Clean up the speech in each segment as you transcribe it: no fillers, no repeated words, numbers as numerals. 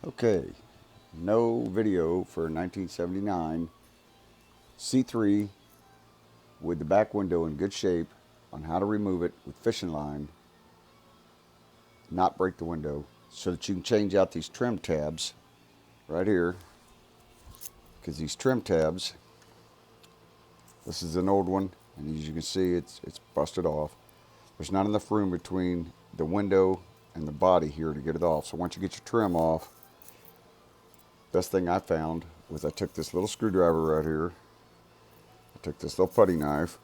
Okay, no video for 1979 C3 with the back window in good shape on how to remove it with fishing line, not break the window, so that you can change out these trim tabs right here. Because these trim tabs, this is an old one, and as you can see, it's busted off. There's not enough room between the window and the body here to get it off. So once you get your trim off, best thing I found was I took this little screwdriver right here. I took this little putty knife.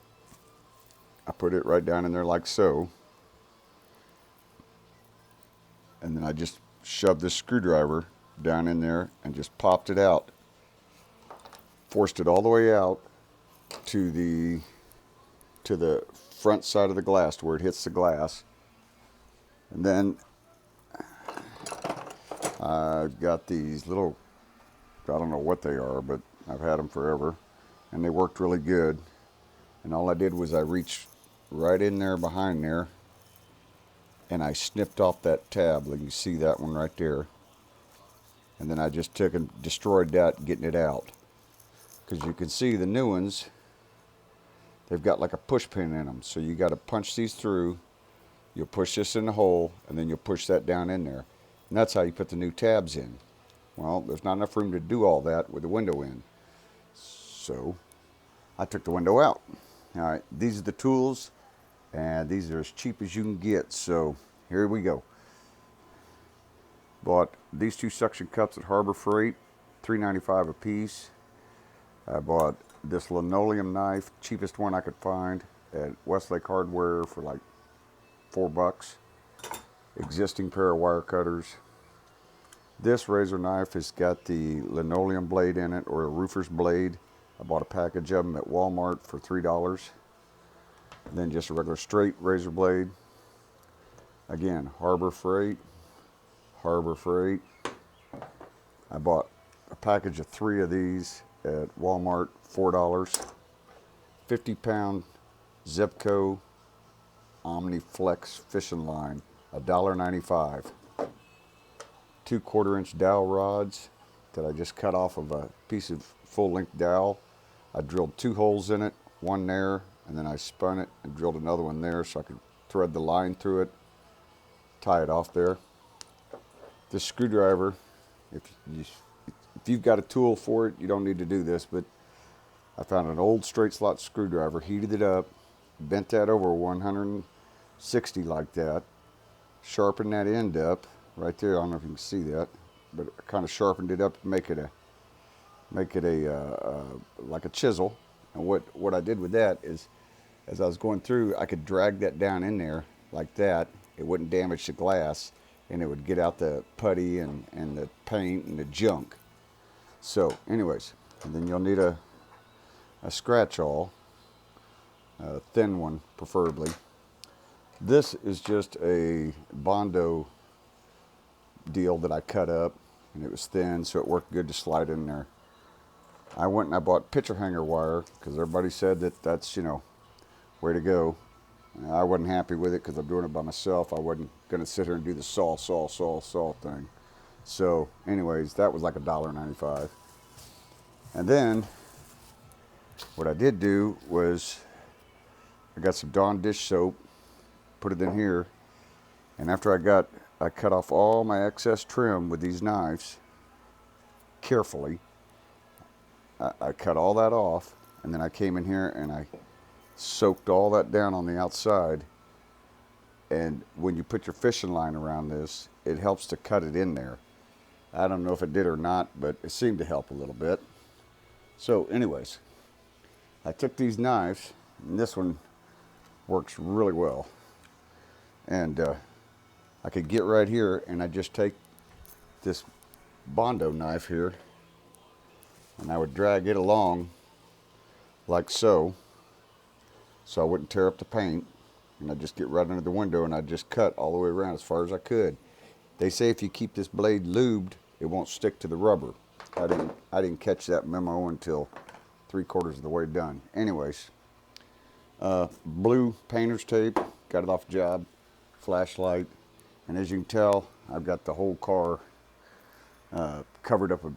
I put it right down in there like so. And then I just shoved this screwdriver down in there and just popped it out. Forced it all the way out to the front side of the glass to where it hits the glass. And then I've got these little, I don't know what they are, but I've had them forever. And they worked really good. And all I did was I reached right in there behind there and I snipped off that tab. Like you see that one right there. And then I just took and destroyed that, getting it out. Because you can see the new ones, they've got like a push pin in them. So you got to punch these through. You'll push this in the hole, and then you'll push that down in there. And that's how you put the new tabs in. Well, there's not enough room to do all that with the window in. So I took the window out. All right, these are the tools, and these are as cheap as you can get. So here we go. Bought these two suction cups at Harbor Freight, $3.95 a piece. I bought this linoleum knife, cheapest one I could find, at Westlake Hardware for like $4. Existing pair of wire cutters. This razor knife has got the linoleum blade in it, or a roofer's blade. I bought a package of them at Walmart for $3. And then just a regular straight razor blade. Again, Harbor Freight. Harbor Freight. I bought a package of 3 of these at Walmart, $4. 50-pound Zipco OmniFlex fishing line, $1.95. 2 1/4-inch dowel rods that I just cut off of a piece of full-length dowel. I drilled 2 holes in it, one there, and then I spun it and drilled another one there so I could thread the line through it, tie it off there. This screwdriver, if you've got a tool for it, you don't need to do this, but I found an old straight slot screwdriver, heated it up, bent that over 160 like that, sharpened that end up right there. I don't know if you can see that, but I kind of sharpened it up to make it a like a chisel. And what I did with that is, as I was going through, I could drag that down in there like that. It wouldn't damage the glass, and it would get out the putty and the paint and the junk. So anyways, and then you'll need a scratch awl, a thin one preferably. This is just a Bondo deal that I cut up, and it was thin, so it worked good to slide in there. I went and I bought picture hanger wire because everybody said that that's, way to go. I wasn't happy with it because I'm doing it by myself. I wasn't going to sit here and do the saw thing. So anyways, that was like $1.95. And then what I did do was I got some Dawn dish soap, put it in here, and after I cut off all my excess trim with these knives carefully. I cut all that off, and then I came in here and I soaked all that down on the outside. And when you put your fishing line around this, it helps to cut it in there. I don't know if it did or not, but it seemed to help a little bit. So anyways, I took these knives, and this one works really well. And I could get right here, and I just take this Bondo knife here, and I would drag it along like so I wouldn't tear up the paint. And I'd just get right under the window, and I'd just cut all the way around as far as I could. They say if you keep this blade lubed, it won't stick to the rubber. I didn't catch that memo until 3/4 of the way done. Anyways, blue painter's tape, got it off the job, flashlight, and as you can tell, I've got the whole car covered up with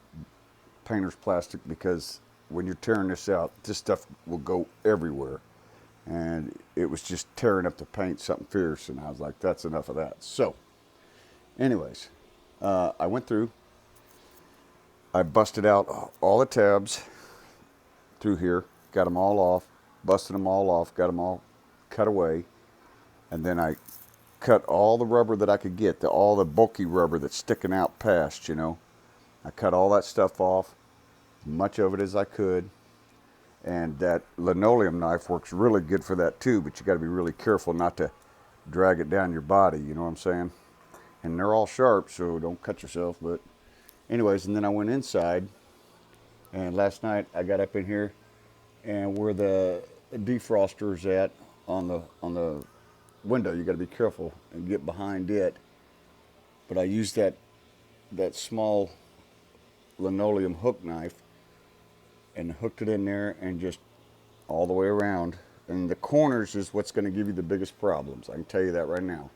painter's plastic, because when you're tearing this out, this stuff will go everywhere. And it was just tearing up the paint something fierce, and I was like, that's enough of that. So, anyways, I went through, I busted out all the tabs through here, got them all off, busted them all off, got them all cut away, and then I cut all the rubber that I could get, all the bulky rubber that's sticking out past, you know. I cut all that stuff off, as much of it as I could, and that linoleum knife works really good for that too, but you got to be really careful not to drag it down your body, you know what I'm saying? And they're all sharp, so don't cut yourself. But anyways, and then I went inside, and last night I got up in here, and where the defroster is at on the window, you got to be careful and get behind it. But I used that small linoleum hook knife and hooked it in there, and just all the way around. And the corners is what's going to give you the biggest problems. I can tell you that right now.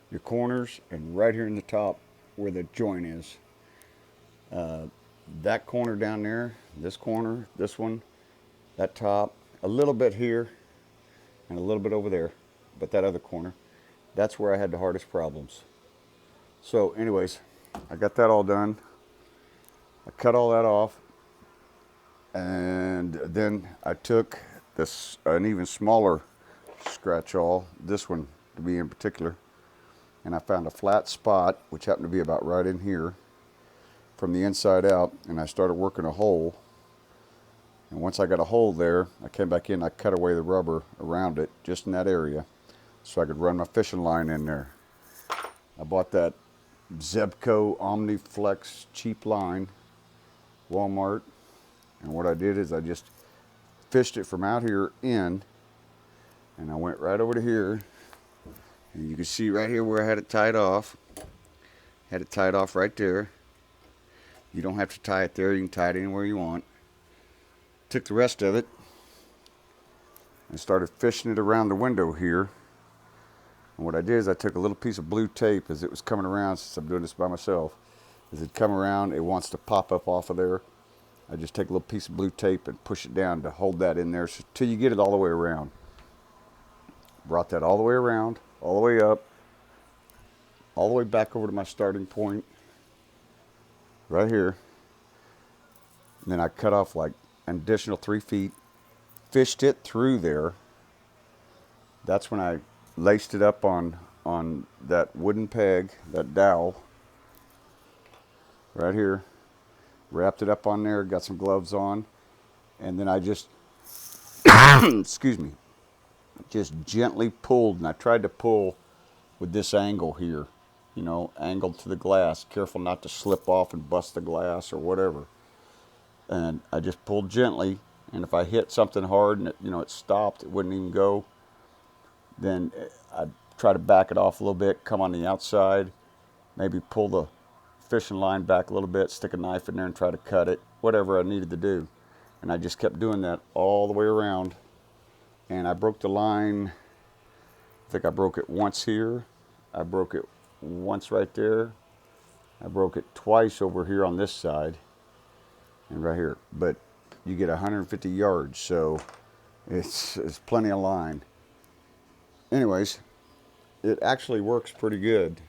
Your corners, and right here in the top where the joint is. That corner down there, this corner, this one, that top, a little bit here, and a little bit over there. But that other corner, that's where I had the hardest problems. So anyways, I got that all done. I cut all that off. And then I took an even smaller scratch awl, this one to be in particular, and I found a flat spot, which happened to be about right in here, from the inside out, and I started working a hole. And once I got a hole there, I came back in, I cut away the rubber around it, just in that area, so I could run my fishing line in there. I bought that Zebco OmniFlex cheap line, Walmart. And what I did is I just fished it from out here in, and I went right over to here, and you can see right here where I had it tied off. Had it tied off right there. You don't have to tie it there, you can tie it anywhere you want. Took the rest of it and started fishing it around the window here. And what I did is I took a little piece of blue tape as it was coming around, since I'm doing this by myself. As it come around, it wants to pop up off of there. I just take a little piece of blue tape and push it down to hold that in there till you get it all the way around. Brought that all the way around, all the way up, all the way back over to my starting point, right here. And then I cut off like an additional 3 feet, fished it through there. That's when I laced it up on that wooden peg, that dowel, right here. Wrapped it up on there, got some gloves on, and then I just, excuse me, just gently pulled, and I tried to pull with this angle here, you know, angled to the glass, careful not to slip off and bust the glass or whatever. And I just pulled gently, and if I hit something hard and it stopped, it wouldn't even go, then I'd try to back it off a little bit, come on the outside, maybe pull the fishing line back a little bit, stick a knife in there and try to cut it, whatever I needed to do. And I just kept doing that all the way around. And I broke the line, I think I broke it once here, I broke it once right there, I broke it twice over here on this side, and right here. But you get 150 yards, so it's plenty of line. Anyways, it actually works pretty good.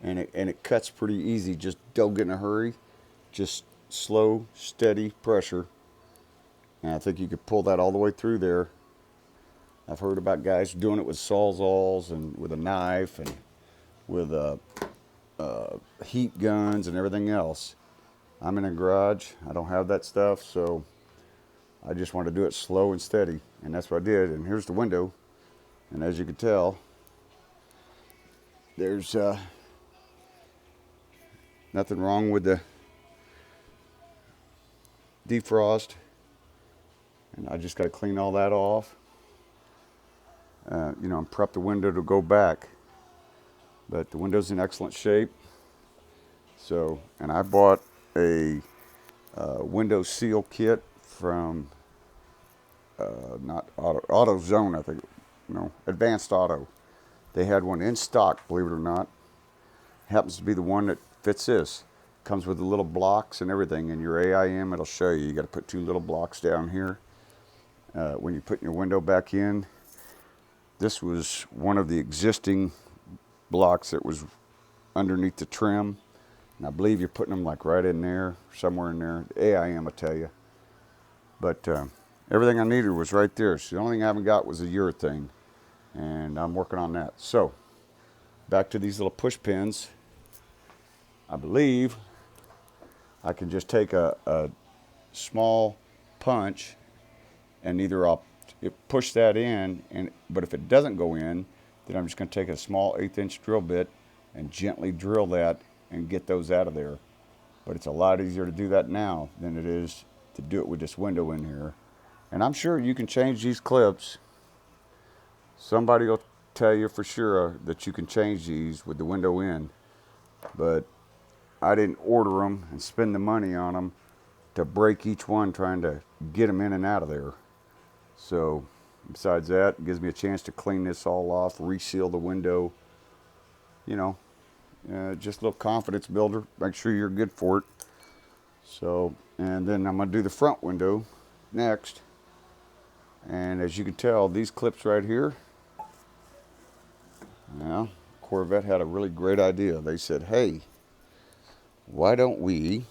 And it cuts pretty easy. Just don't get in a hurry. Just slow, steady pressure. And I think you could pull that all the way through there. I've heard about guys doing it with sawzalls and with a knife and with heat guns and everything else. I'm in a garage. I don't have that stuff, so I just want to do it slow and steady. And that's what I did. And here's the window. And as you can tell, there's nothing wrong with the defrost, and I just got to clean all that off, and prep the window to go back. But the window's in excellent shape. So, and I bought a window seal kit from not AutoZone, I think, Advanced Auto. They had one in stock, believe it or not. Happens to be the one that fits this. Comes with the little blocks and everything. In your AIM, it'll show you. You got to put 2 little blocks down here when you're putting your window back in. This was one of the existing blocks that was underneath the trim. And I believe you're putting them like right in there, somewhere in there. The AIM will tell you. But everything I needed was right there. So the only thing I haven't got was the urethane. And I'm working on that. So back to these little push pins. I believe I can just take a small punch and either I'll push that in, but if it doesn't go in, then I'm just going to take a small 1/8 inch drill bit and gently drill that and get those out of there. But it's a lot easier to do that now than it is to do it with this window in here. And I'm sure you can change these clips. Somebody will tell you for sure that you can change these with the window in, but I didn't order them and spend the money on them to break each one trying to get them in and out of there. So besides that, it gives me a chance to clean this all off, reseal the window, you know, just a little confidence builder. Make sure you're good for it. So, and then I'm going to do the front window next. And as you can tell, these clips right here, well, Corvette had a really great idea. They said, hey, why don't we,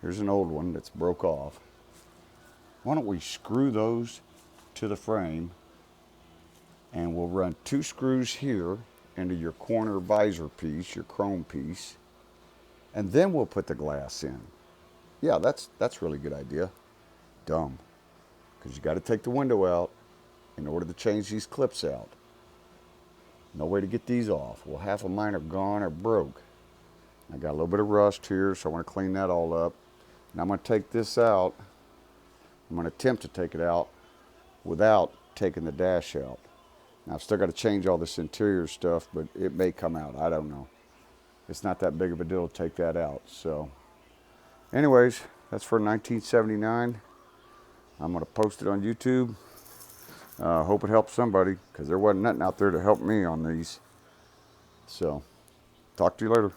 here's an old one that's broke off. Why don't we screw those to the frame, and we'll run 2 screws here into your corner visor piece, your chrome piece, and then we'll put the glass in. Yeah, that's a really good idea. Dumb, because you got to take the window out in order to change these clips out. No way to get these off. Well, half of mine are gone or broke. I got a little bit of rust here, so I want to clean that all up. And I'm going to take this out. I'm going to attempt to take it out without taking the dash out. Now, I've still got to change all this interior stuff, but it may come out. I don't know. It's not that big of a deal to take that out. So, anyways, that's for 1979. I'm going to post it on YouTube. Hope it helps somebody, because there wasn't nothing out there to help me on these. So, talk to you later.